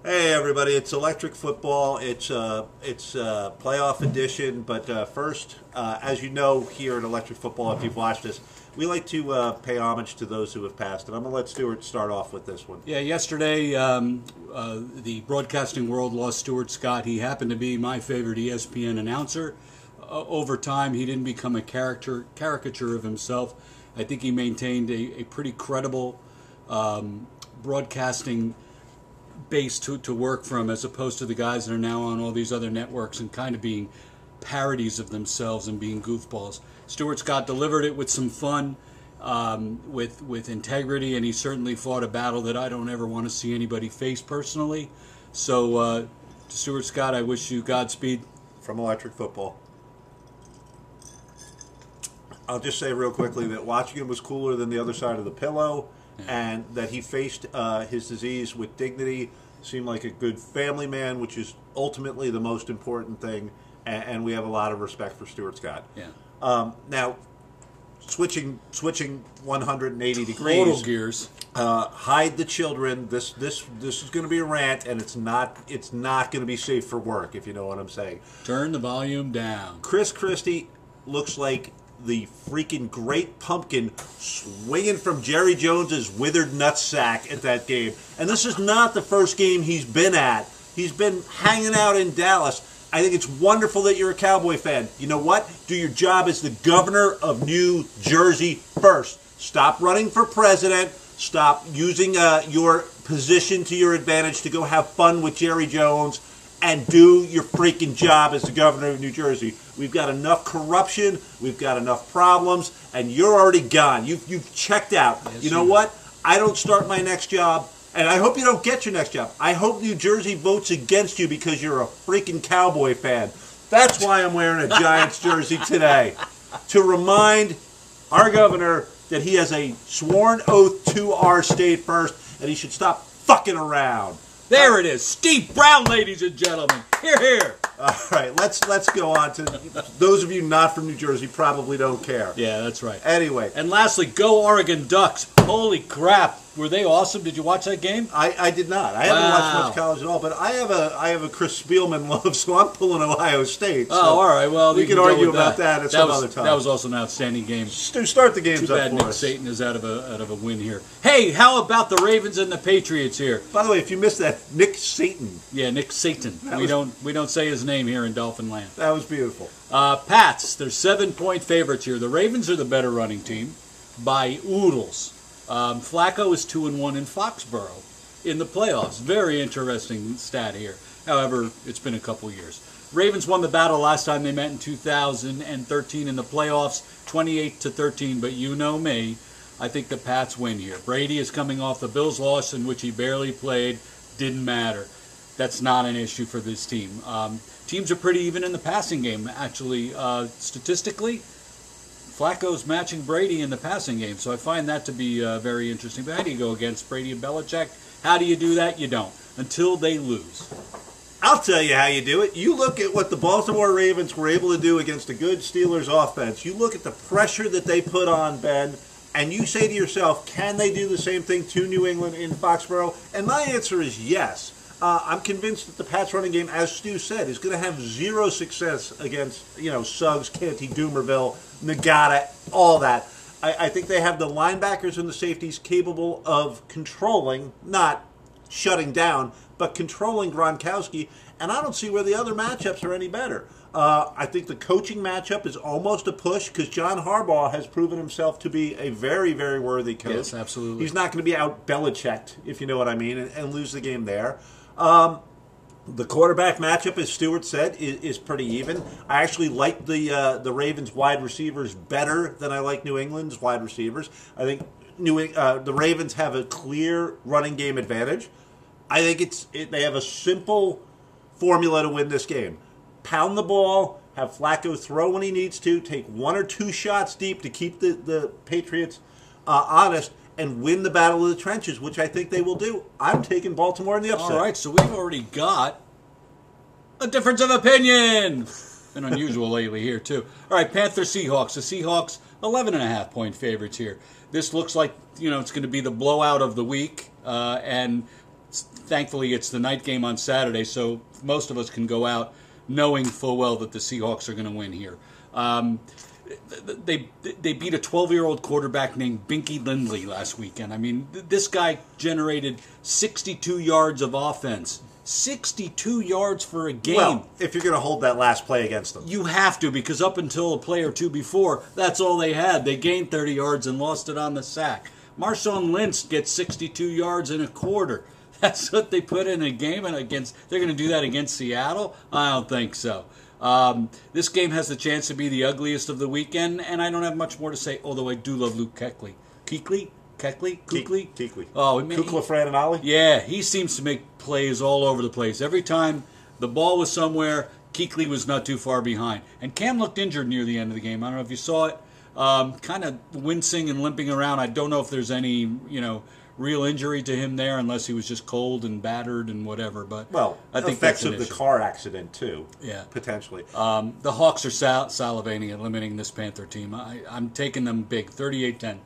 Hey everybody, it's Electric Football. It's playoff edition. But first, as you know, here at Electric Football, if you've watched us, we like to pay homage to those who have passed. And I'm going to let Stuart start off with this one. Yeah, yesterday the broadcasting world lost Stuart Scott. He happened to be my favorite ESPN announcer. Over time, he didn't become a caricature of himself. I think he maintained a pretty credible broadcasting base to work from, as opposed to the guys that are now on all these other networks and kind of being parodies of themselves and being goofballs. Stuart Scott delivered it with some fun, with integrity, and he certainly fought a battle that I don't ever want to see anybody face personally. So, to Stuart Scott, I wish you Godspeed. From Electric Football. I'll just say real quickly that watching him was cooler than the other side of the pillow. And that he faced his disease with dignity, seemed like a good family man, which is ultimately the most important thing, and we have a lot of respect for Stuart Scott. Yeah. Now, switching 180 degrees. Total gears. Hide the children. This is going to be a rant, and it's not going to be safe for work, if you know what I'm saying. Turn the volume down. Chris Christie looks like the freaking great pumpkin swinging from Jerry Jones's withered nutsack at that game. And this is not the first game he's been at. He's been hanging out in Dallas. I think it's wonderful that you're a Cowboy fan. You know what? Do your job as the governor of New Jersey first. Stop running for president. Stop using your position to your advantage to go have fun with Jerry Jones. And do your freaking job as the governor of New Jersey. We've got enough corruption. We've got enough problems. And you're already gone. You've checked out. Yes, you know what? I don't start my next job. And I hope you don't get your next job. I hope New Jersey votes against you because you're a freaking Cowboy fan. That's why I'm wearing a Giants jersey today. To remind our governor that he has a sworn oath to our state first. And he should stop fucking around. There it is. Steve Brown, ladies and gentlemen. Hear, hear. All right, let's go on to those of you not from New Jersey probably don't care. Yeah, that's right. Anyway. And lastly, go Oregon Ducks. Holy crap. Were they awesome? Did you watch that game? I did not. I haven't watched much college at all, but I have a Chris Spielman love, so I'm pulling Ohio State. So all right. Well, we can argue about that at some other time. That was also an outstanding game. Stu, start the games Too bad up for Nick us. Satan is out of a win here. Hey, how about the Ravens and the Patriots here? By the way, if you missed that, Nick Satan. Yeah, Nick Satan. We don't say his name here in Dolphin Land. That was beautiful. Pats, they're 7-point favorites here. The Ravens are the better running team by oodles. Flacco is 2-1 in Foxborough in the playoffs. Very interesting stat here. However, it's been a couple years. Ravens won the battle last time they met in 2013 in the playoffs, 28-13. But you know me, I think the Pats win here. Brady is coming off the Bills' loss in which he barely played. Didn't matter. That's not an issue for this team. Teams are pretty even in the passing game, actually. Statistically, Flacco's matching Brady in the passing game, so I find that to be very interesting. But how do you go against Brady and Belichick? How do you do that? You don't, until they lose. I'll tell you how you do it. You look at what the Baltimore Ravens were able to do against a good Steelers offense. You look at the pressure that they put on, Ben, and you say to yourself, can they do the same thing to New England in Foxborough? And my answer is yes. I'm convinced that the Pats running game, as Stu said, is going to have zero success against, Suggs, Canty, Doomerville, Nagata, all that. I think they have the linebackers and the safeties capable of controlling, not shutting down, but controlling Gronkowski, and I don't see where the other matchups are any better. I think the coaching matchup is almost a push because John Harbaugh has proven himself to be a very, very worthy coach. Yes, absolutely. He's not going to be out Belichicked, if you know what I mean, and lose the game there. The quarterback matchup, as Stuart said, is pretty even. I actually like the Ravens' wide receivers better than I like New England's wide receivers. I think the Ravens have a clear running game advantage. I think they have a simple formula to win this game. Pound the ball, have Flacco throw when he needs to, take one or two shots deep to keep the Patriots honest, and win the battle of the trenches, which I think they will do. I'm taking Baltimore in the upset. All right, so we've already got a difference of opinion. Been unusual lately here, too. All right, Panthers, Seahawks. The Seahawks, 11.5-point favorites here. This looks like, it's going to be the blowout of the week. And thankfully, it's the night game on Saturday, so most of us can go out knowing full well that the Seahawks are going to win here. They beat a 12-year-old quarterback named Binky Lindley last weekend. I mean, this guy generated 62 yards of offense. 62 yards for a game. Well, if you're going to hold that last play against them. You have to, because up until a play or two before, that's all they had. They gained 30 yards and lost it on the sack. Marshawn Lynch gets 62 yards in a quarter. That's what they put in a game, and they're going to do that against Seattle? I don't think so. This game has the chance to be the ugliest of the weekend, and I don't have much more to say, although I do love Luke Kuechly. Kuechly? Oh, Kukla, Fran, and Ollie? Yeah, he seems to make plays all over the place. Every time the ball was somewhere, Kuechly was not too far behind. And Cam looked injured near the end of the game. I don't know if you saw it. Kind of wincing and limping around. I don't know if there's any, real injury to him there, unless he was just cold and battered and whatever. But I think effects of the car accident too. Yeah, potentially. The Hawks are salivating at limiting this Panther team. I'm taking them big, 38-10.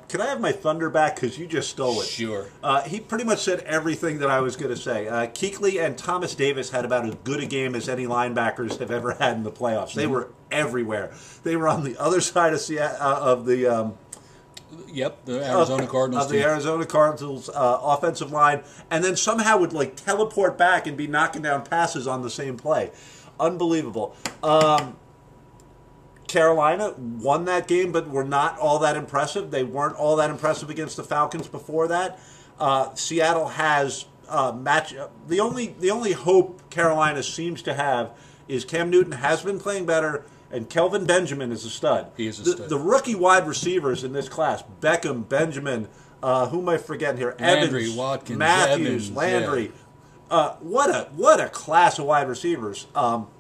Can I have my thunder back? Because you just stole it. Sure. He pretty much said everything that I was going to say. Kuechly and Thomas Davis had about as good a game as any linebackers have ever had in the playoffs. They were everywhere. They were on the other side of the Arizona Cardinals. Of the Arizona Cardinals offensive line, and then somehow would teleport back and be knocking down passes on the same play. Unbelievable. Carolina won that game, but were not all that impressive. They weren't all that impressive against the Falcons before that. Seattle has the only hope Carolina seems to have is Cam Newton has been playing better, and Kelvin Benjamin is a stud. He is a stud. The rookie wide receivers in this class: Beckham, Benjamin, who am I forgetting here? Landry, Evans, Watkins, Matthews, Evans, Landry. Yeah. What a class of wide receivers.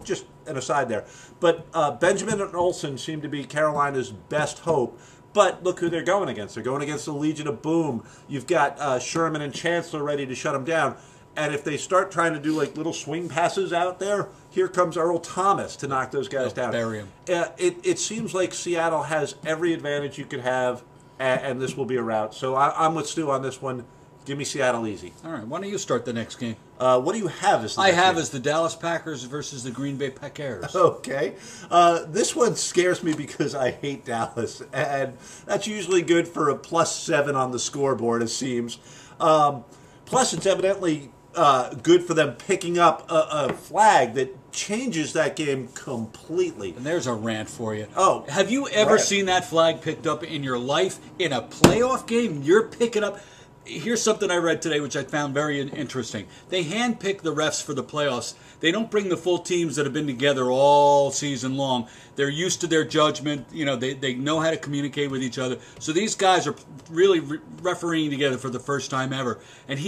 Just an aside there. But Benjamin and Olsen seem to be Carolina's best hope. But look who they're going against. They're going against the Legion of Boom. You've got Sherman and Chancellor ready to shut them down. And if they start trying to do little swing passes out there, here comes Earl Thomas to knock those guys down. Bury him. It seems like Seattle has every advantage you could have, and this will be a rout. So I'm with Stu on this one. Give me Seattle easy. All right. Why don't you start the next game? What do you have as the next game? As the Dallas Packers versus the Green Bay Packers. Okay. This one scares me because I hate Dallas, and that's usually good for a +7 on the scoreboard, it seems. Plus, it's evidently good for them picking up a flag that changes that game completely. And there's a rant for you. Oh. Have you ever seen that flag picked up in your life in a playoff game? You're picking up... Here's something I read today, which I found very interesting. They handpick the refs for the playoffs. They don't bring the full teams that have been together all season long. They're used to their judgment. They know how to communicate with each other. So these guys are really refereeing together for the first time ever. And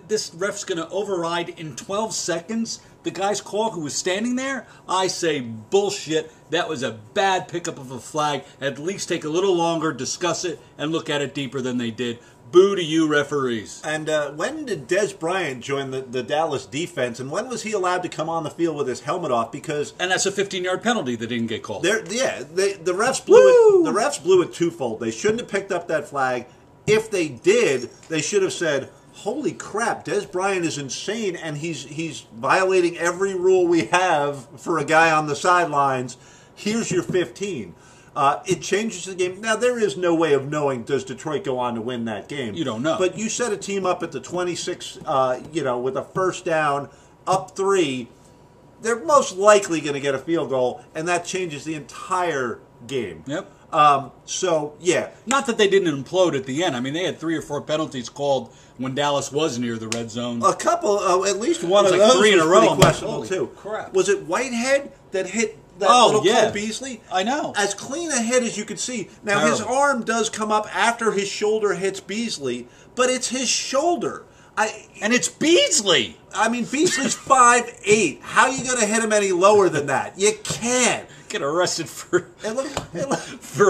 this ref's going to override in 12 seconds the guy's call who was standing there. I say bullshit. That was a bad pickup of a flag. At least take a little longer, discuss it, and look at it deeper than they did. Boo to you, referees. And when did Des Bryant join the Dallas defense, and when was he allowed to come on the field with his helmet off? And that's a 15-yard penalty that didn't get called. The refs blew it. The refs blew it twofold. They shouldn't have picked up that flag. If they did, they should have said, "Holy crap, Des Bryant is insane, and he's violating every rule we have for a guy on the sidelines. Here's your 15." It changes the game. Now, there is no way of knowing, does Detroit go on to win that game? You don't know. But you set a team up at the 26, with a first down, up 3, they're most likely going to get a field goal, and that changes the entire game. Yep. So, yeah. Not that they didn't implode at the end. I mean, they had 3 or 4 penalties called when Dallas was near the red zone. A couple, at least one of those 3 in a row. Pretty questionable, too. Crap. Was it Whitehead that hit little Cole Beasley? I know. As clean a hit as you could see. Now, Terrible. His arm does come up after his shoulder hits Beasley, but it's his shoulder. And it's Beasley. I mean, Beasley's 5'8". How are you going to hit him any lower than that? You can't. Get arrested for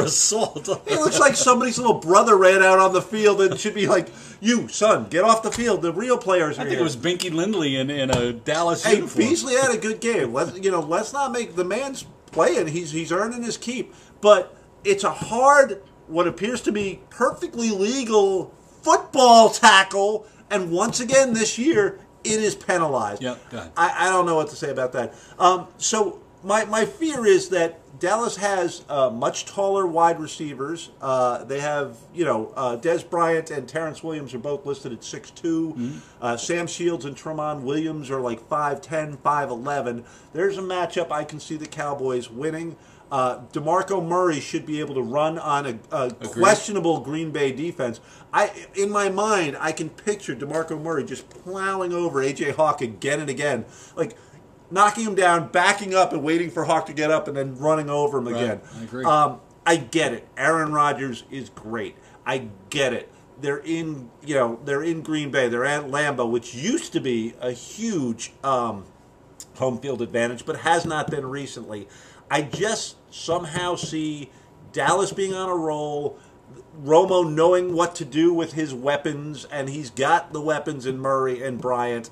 assault. It looks like somebody's little brother ran out on the field and should be like, "You, son, get off the field. The real players are here." I think it was Binky Lindley in a Dallas Hey, uniform. Beasley had a good game. Let's not make the man's playing. He's earning his keep. But it's a hard, what appears to be perfectly legal football tackle. And once again this year, it is penalized. Yep, go ahead. I don't know what to say about that. So my fear is that Dallas has much taller wide receivers. They have, Des Bryant and Terrence Williams are both listed at 6'2". Sam Shields and Tramon Williams are like 5'10", 5'11". There's a matchup I can see the Cowboys winning. DeMarco Murray should be able to run on a questionable Green Bay defense. In my mind, I can picture DeMarco Murray just plowing over A.J. Hawk again and again. Like, knocking him down, backing up and waiting for Hawk to get up and then running over him again. I agree. I get it. Aaron Rodgers is great. I get it. They're in Green Bay. They're at Lambeau, which used to be a huge home field advantage, but has not been recently. I just somehow see Dallas being on a roll, Romo knowing what to do with his weapons, and he's got the weapons in Murray and Bryant.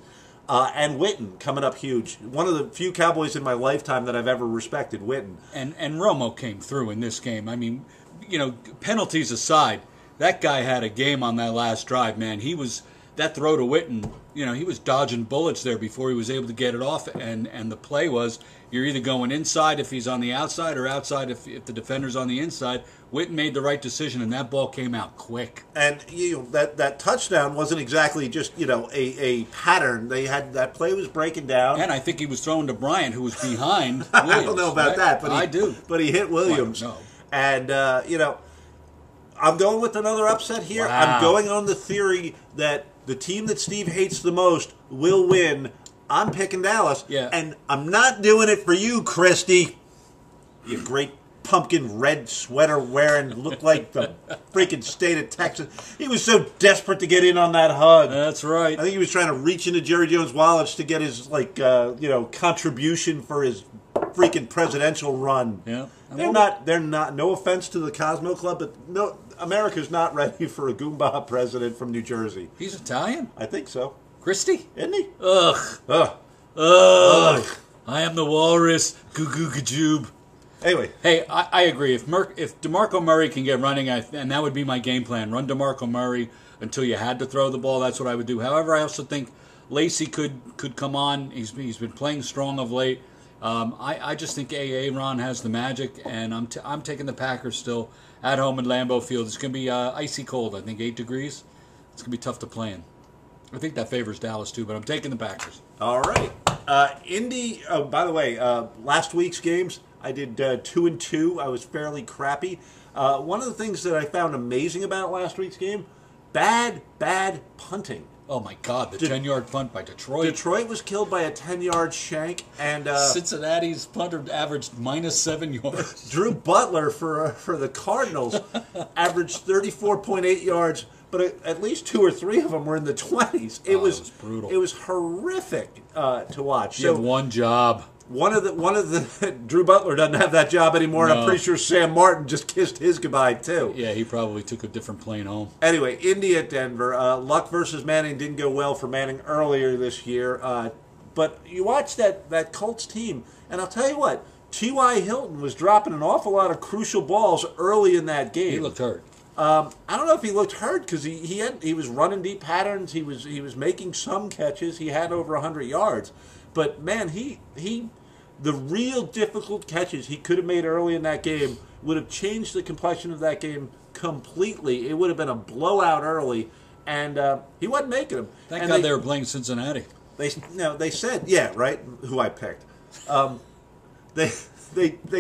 And Witten coming up huge. One of the few Cowboys in my lifetime that I've ever respected, Witten. And Romo came through in this game. I mean, penalties aside, that guy had a game on that last drive, man. That throw to Witten, he was dodging bullets there before he was able to get it off. And the play was, you're either going inside if he's on the outside or outside if the defender's on the inside. Witten made the right decision, and that ball came out quick. And that touchdown wasn't exactly just a pattern. They had that play was breaking down, and I think he was throwing to Bryant, who was behind. Williams, I don't know about right? that, but I do. But he hit Williams, and I'm going with another upset here. Wow. I'm going on the theory that the team that Steve hates the most will win. I'm picking Dallas, and I'm not doing it for you, Christy. You great pumpkin red sweater wearing, looked like the freaking state of Texas. He was so desperate to get in on that hug. That's right. I think he was trying to reach into Jerry Jones' wallets to get his contribution for his freaking presidential run. Yeah, they're not. No offense to the Cosmo Club, but no, America's not ready for a Goomba president from New Jersey. He's Italian. I think so. Christy, isn't he? Ugh. I am the walrus. Goo goo gajoob. Anyway. Hey, I agree. If DeMarco Murray can get running, and that would be my game plan, run DeMarco Murray until you had to throw the ball. That's what I would do. However, I also think Lacey could come on. He's been playing strong of late. I just think Aaron has the magic, and I'm taking the Packers still at home in Lambeau Field. It's going to be icy cold. I think 8 degrees. It's going to be tough to play in. I think that favors Dallas too, but I'm taking the Packers. All right. Indy. By the way, last week's games I did 2-2. I was fairly crappy. One of the things that I found amazing about last week's game, bad punting. Oh my God, the 10-yard punt by Detroit. Detroit was killed by a 10-yard shank, and Cincinnati's punter averaged -7 yards. Drew Butler for the Cardinals averaged 34.8 yards, but at least 2 or 3 of them were in the 20s. It was brutal. It was horrific to watch. You have one job. One of the Drew Butler doesn't have that job anymore, and I'm pretty sure Sam Martin just kissed his goodbye too. Yeah, he probably took a different plane home. Anyway, Indy at Denver. Luck versus Manning didn't go well for Manning earlier this year, but you watch that Colts team, and I'll tell you what, T.Y. Hilton was dropping an awful lot of crucial balls early in that game. He looked hurt. I don't know if he looked hurt because he was running deep patterns. He was making some catches. He had over 100 yards, but man, the real difficult catches he could have made early in that game would have changed the complexion of that game completely. It would have been a blowout early, and he wasn't making them. Thank God they were playing Cincinnati. They said, yeah, right, who I picked. They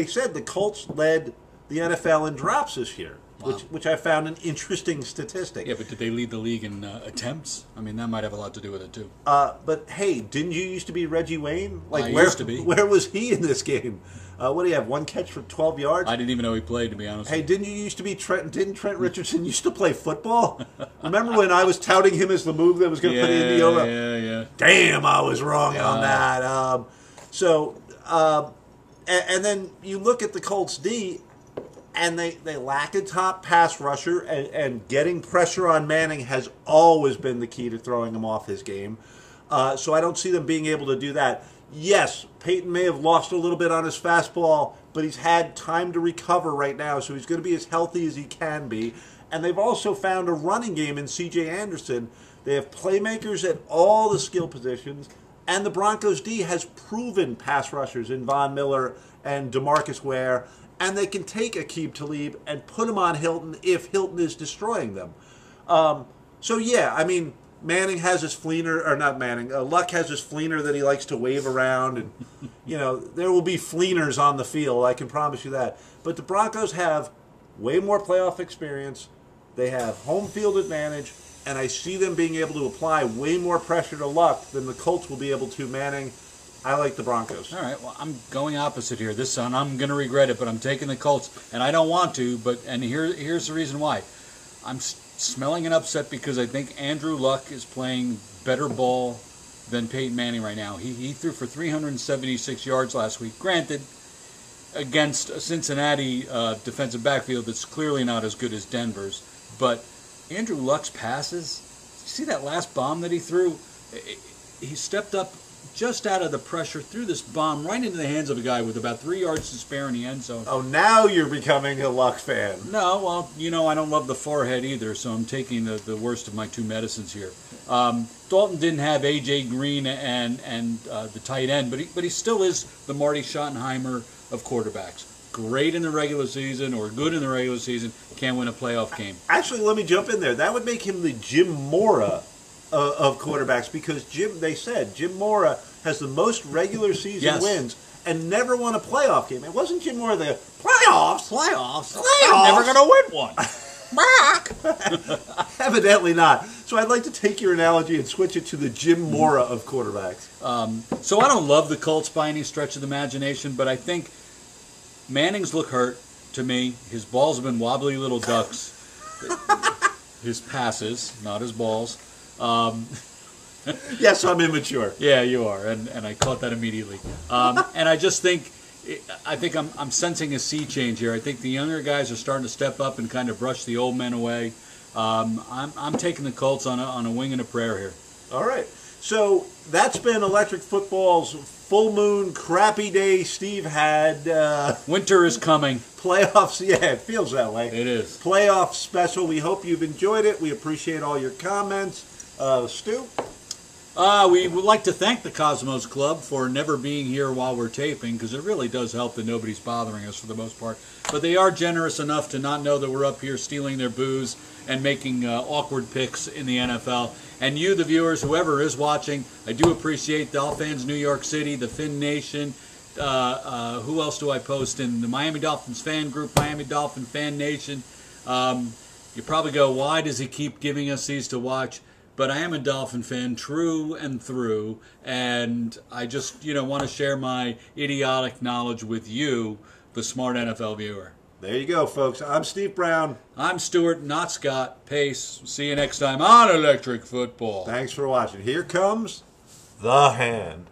said the Colts led the NFL in drops this year. Wow. Which I found an interesting statistic. Yeah, but did they lead the league in attempts? I mean, that might have a lot to do with it, too. But, hey, didn't you used to be Reggie Wayne? I used to be. Where was he in this game? What do you have, 1 catch for 12 yards? I didn't even know he played, to be honest. Hey, didn't you used to be didn't Trent Richardson used to play football? Remember when I was touting him as the move that was going to put Indy over? Yeah. Damn, I was wrong on that. And then you look at the Colts D, and they lack a top pass rusher, and getting pressure on Manning has always been the key to throwing him off his game. So I don't see them being able to do that. Yes, Peyton may have lost a little bit on his fastball, but he's had time to recover right now, so he's going to be as healthy as he can be. And they've also found a running game in C.J. Anderson. They have playmakers at all the skill positions. And the Broncos D has proven pass rushers in Von Miller and DeMarcus Ware. And they can take Aqib Talib and put him on Hilton if Hilton is destroying them. So, yeah, I mean, Manning has his fleener, or not Manning, Luck has his fleener that he likes to wave around. And, you know, there will be fleeners on the field, I can promise you that. But the Broncos have way more playoff experience. They have home field advantage. And I see them being able to apply way more pressure to Luck than the Colts will be able to Manning. I like the Broncos. All right, well, I'm going opposite here. This one, I'm going to regret it, but I'm taking the Colts, and I don't want to. And here's the reason why. I'm smelling an upset because I think Andrew Luck is playing better ball than Peyton Manning right now. He threw for 376 yards last week. Granted, against a Cincinnati defensive backfield that's clearly not as good as Denver's, but Andrew Luck's passes, you see that last bomb that he threw? He stepped up just out of the pressure, threw this bomb right into the hands of a guy with about 3 yards to spare in the end zone. Oh, now you're becoming a Luck fan. No, well, you know, I don't love the forehead either, so I'm taking the worst of my two medicines here. Dalton didn't have A.J. Green and the tight end, but he still is the Marty Schottenheimer of quarterbacks. Great in the regular season or good in the regular season, can't win a playoff game. Actually, let me jump in there. That would make him the Jim Mora of quarterbacks because they said Jim Mora has the most regular season wins and never won a playoff game. It wasn't Jim Mora the playoffs. I'm never going to win one. Evidently not. So I'd like to take your analogy and switch it to the Jim Mora of quarterbacks. So I don't love the Colts by any stretch of the imagination, but I think Manning's look hurt to me. His balls have been wobbly little ducks. His passes, not his balls. Yes, I'm immature. Yeah, you are, and I caught that immediately. And I just think, I'm sensing a sea change here. I think the younger guys are starting to step up and kind of brush the old men away. I'm taking the Colts on a wing and a prayer here. All right. So that's been Electric Football's full moon crappy day Steve had. Winter is coming. Playoffs, yeah, it feels that way. It is. Playoff special. We hope you've enjoyed it. We appreciate all your comments. Stu? We would like to thank the Cosmos Club for never being here while we're taping, because it really does help that nobody's bothering us for the most part. But they are generous enough to not know that we're up here stealing their booze and making awkward picks in the NFL. And you, the viewers, whoever is watching, I do appreciate the Dolphins New York City, the Fin Nation. Who else do I post in? The Miami Dolphins fan group, Miami Dolphin Fan Nation. You probably go, why does he keep giving us these to watch? But I am a Dolphin fan, true and through, and I just, want to share my idiotic knowledge with you, the smart NFL viewer. There you go, folks. I'm Steve Brown. I'm Stuart, not Scott. Pace. See you next time on Electric Football. Thanks for watching. Here comes the hand.